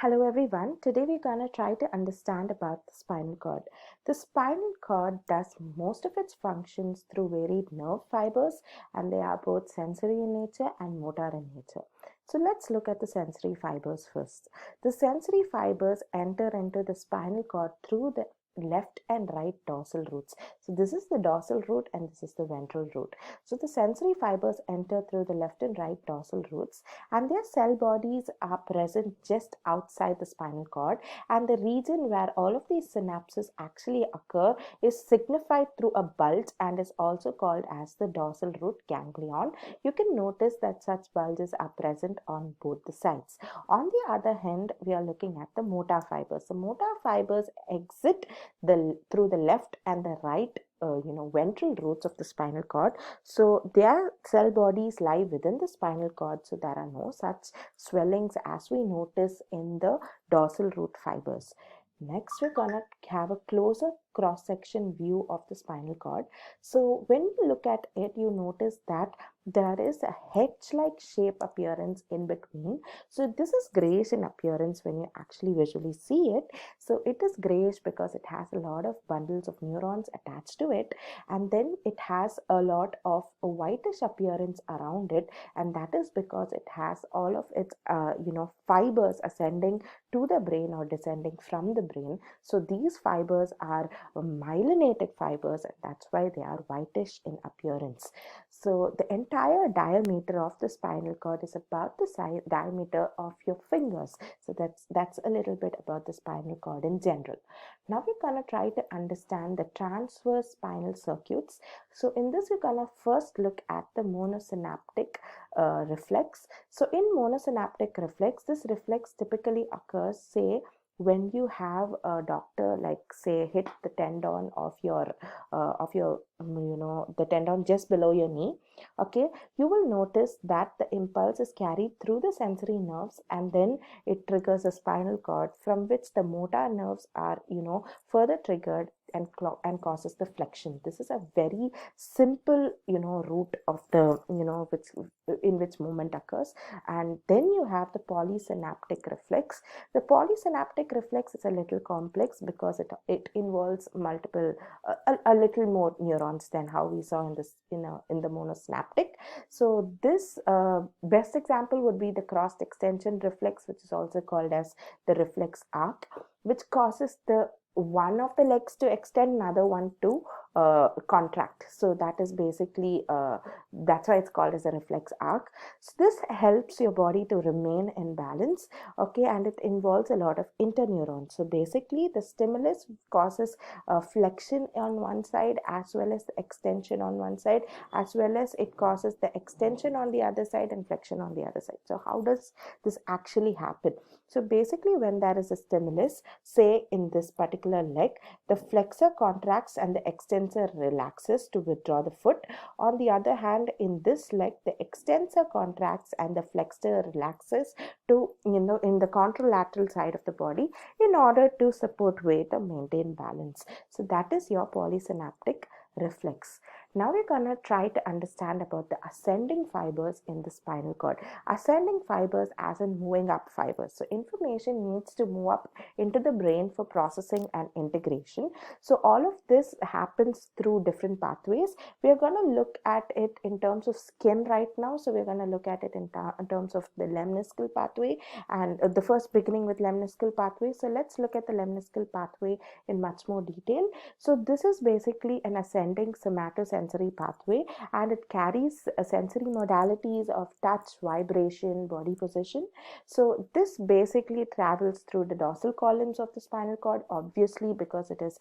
Hello everyone. Today we're going to try to understand about the spinal cord. The spinal cord does most of its functions through varied nerve fibers, and they are both sensory in nature and motor in nature. So let's look at the sensory fibers first. The sensory fibers enter into the spinal cord through the left and right dorsal roots. So this is the dorsal root and this is the ventral root. So the sensory fibers enter through the left and right dorsal roots, and their cell bodies are present just outside the spinal cord, and the region where all of these synapses actually occur is signified through a bulge and is also called as the dorsal root ganglion. You can notice that such bulges are present on both the sides. On the other hand, we are looking at the motor fibers. The motor fibers exit through the left and the right ventral roots of the spinal cord. So their cell bodies lie within the spinal cord, so there are no such swellings as we notice in the dorsal root fibers. Next, we're gonna have a closer cross-section view of the spinal cord. So when you look at it, you notice that there is a hedge-like shape appearance in between. So this is grayish in appearance when you actually visually see it. So it is grayish because it has a lot of bundles of neurons attached to it, and then it has a lot of a whitish appearance around it, and that is because it has all of its fibers ascending to the brain or descending from the brain. So these fibers are myelinated fibers, and that's why they are whitish in appearance. So the entire diameter of the spinal cord is about the diameter of your fingers. So that's a little bit about the spinal cord in general. Now we're going to try to understand the transverse spinal circuits. So in this, we're going to first look at the monosynaptic reflex. So in monosynaptic reflex, this reflex typically occurs, say, when you have a doctor, like say, hit the tendon of your the tendon just below your knee. Okay, you will notice that the impulse is carried through the sensory nerves, and then it triggers a spinal cord from which the motor nerves are further triggered and causes the flexion. This is a very simple route of the which in which movement occurs. And then you have the polysynaptic reflex. The polysynaptic reflex is a little complex because it involves multiple a little more neurons than how we saw in this in the monosynaptic. So this best example would be the cross extension reflex, which is also called as the reflex arc, which causes the one of the legs to extend, another one to contract. So that is basically that's why it's called as a reflex arc. So this helps your body to remain in balance. Okay, and it involves a lot of interneurons. So basically the stimulus causes flexion on one side as well as the extension on one side, as well as it causes the extension on the other side and flexion on the other side. So how does this actually happen? So basically, when there is a stimulus, say in this particular leg, the flexor contracts and the extensor relaxes to withdraw the foot. On the other hand, in this leg, the extensor contracts and the flexor relaxes to in the contralateral side of the body in order to support weight or maintain balance. So that is your polysynaptic reflex. Now we're going to try to understand about the ascending fibers in the spinal cord. Ascending fibers as in moving up fibers. So information needs to move up into the brain for processing and integration. So all of this happens through different pathways. We are going to look at it in terms of skin right now. So we're going to look at it in terms of the lemniscal pathway, and the first beginning with lemniscal pathway. So let's look at the lemniscal pathway in much more detail. So this is basically an ascending somatosensory pathway, and it carries sensory modalities of touch, vibration, body position. So this basically travels through the dorsal columns of the spinal cord, obviously because it is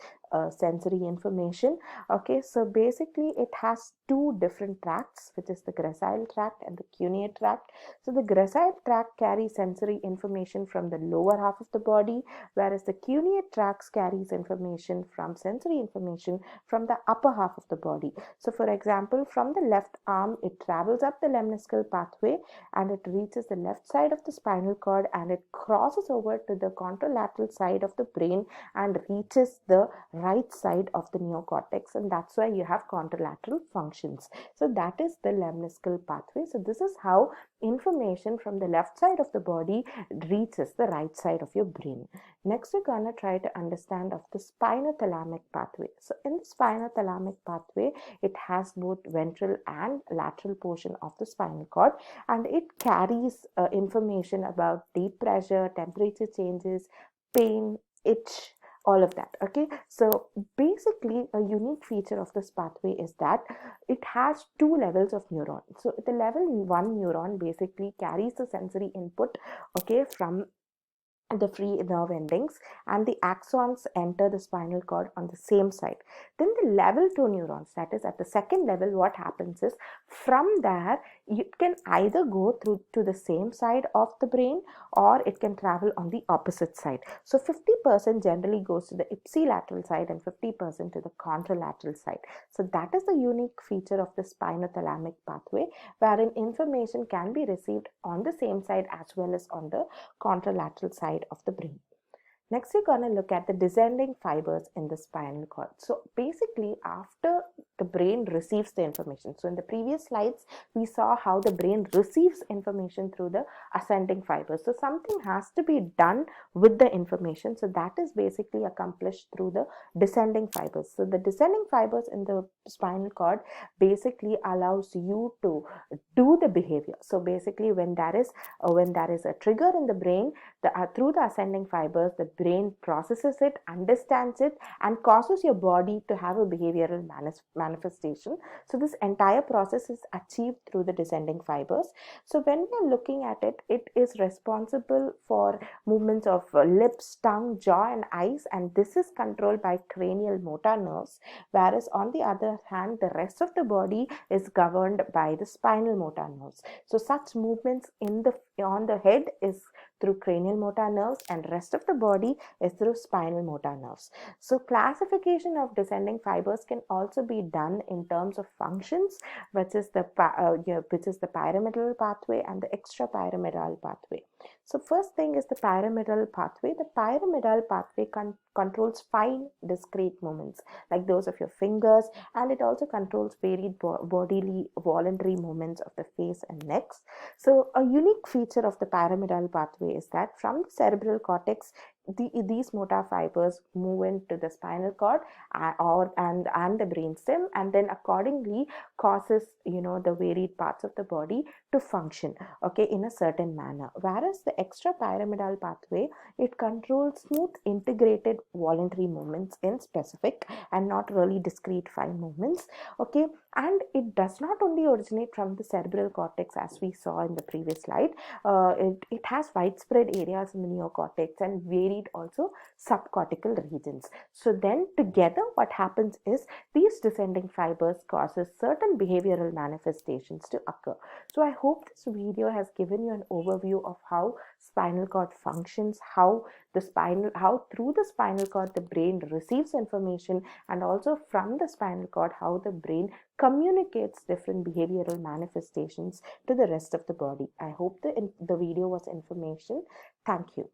sensory information. Okay, so basically it has two different tracts, which is the gracile tract and the cuneate tract. So the gracile tract carries sensory information from the lower half of the body, whereas the cuneate tracts carries information from sensory information from the upper half of the body. So for example, from the left arm, it travels up the lemniscal pathway and it reaches the left side of the spinal cord, and it crosses over to the contralateral side of the brain and reaches the right side of the neocortex, and that's why you have contralateral functions. So that is the lemniscal pathway. So this is how information from the left side of the body reaches the right side of your brain. Next, we're gonna try to understand of the spinothalamic pathway. So in the spinothalamic pathway, it has both ventral and lateral portion of the spinal cord, and it carries information about deep pressure, temperature changes, pain, itch, all of that. Okay, so basically a unique feature of this pathway is that it has two levels of neuron. So the level 1 neuron basically carries the sensory input, okay, from the free nerve endings, and the axons enter the spinal cord on the same side. Then the level 2 neurons, that is at the second level, what happens is from there it can either go through to the same side of the brain, or it can travel on the opposite side. So 50% generally goes to the ipsilateral side and 50% to the contralateral side. So that is the unique feature of the spinothalamic pathway, wherein information can be received on the same side as well as on the contralateral side of the brain. Next, we're going to look at the descending fibers in the spinal cord. So basically, after the brain receives the information, so in the previous slides, we saw how the brain receives information through the ascending fibers. So something has to be done with the information. So that is basically accomplished through the descending fibers. So the descending fibers in the spinal cord basically allows you to do the behavior. So basically, when there is a trigger in the brain, through the ascending fibers, the brain processes it, understands it, and causes your body to have a behavioral manifestation. So this entire process is achieved through the descending fibers. So when we are looking at it, it is responsible for movements of lips, tongue, jaw, and eyes, and this is controlled by cranial motor nerves, whereas on the other hand, the rest of the body is governed by the spinal motor nerves. So such movements on the head is through cranial motor nerves, and rest of the body is through spinal motor nerves. So classification of descending fibers can also be done in terms of functions, which is the pyramidal pathway and the extrapyramidal pathway. So first thing is the pyramidal pathway. The pyramidal pathway controls fine discrete movements like those of your fingers, and it also controls varied bodily voluntary movements of the face and necks. So a unique feature of the pyramidal pathway is that from the cerebral cortex, these motor fibers move into the spinal cord and the brainstem, and then accordingly causes the varied parts of the body to function, okay, in a certain manner. Whereas the extrapyramidal pathway, it controls smooth integrated voluntary movements in specific and not really discrete fine movements, okay. And it does not only originate from the cerebral cortex as we saw in the previous slide. It has widespread areas in the neocortex and varied also subcortical regions. So then together what happens is these descending fibers causes certain behavioral manifestations to occur. So I hope this video has given you an overview of how spinal cord functions, how through the spinal cord the brain receives information, and also from the spinal cord how the brain communicates different behavioral manifestations to the rest of the body. I hope the video was information. Thank you.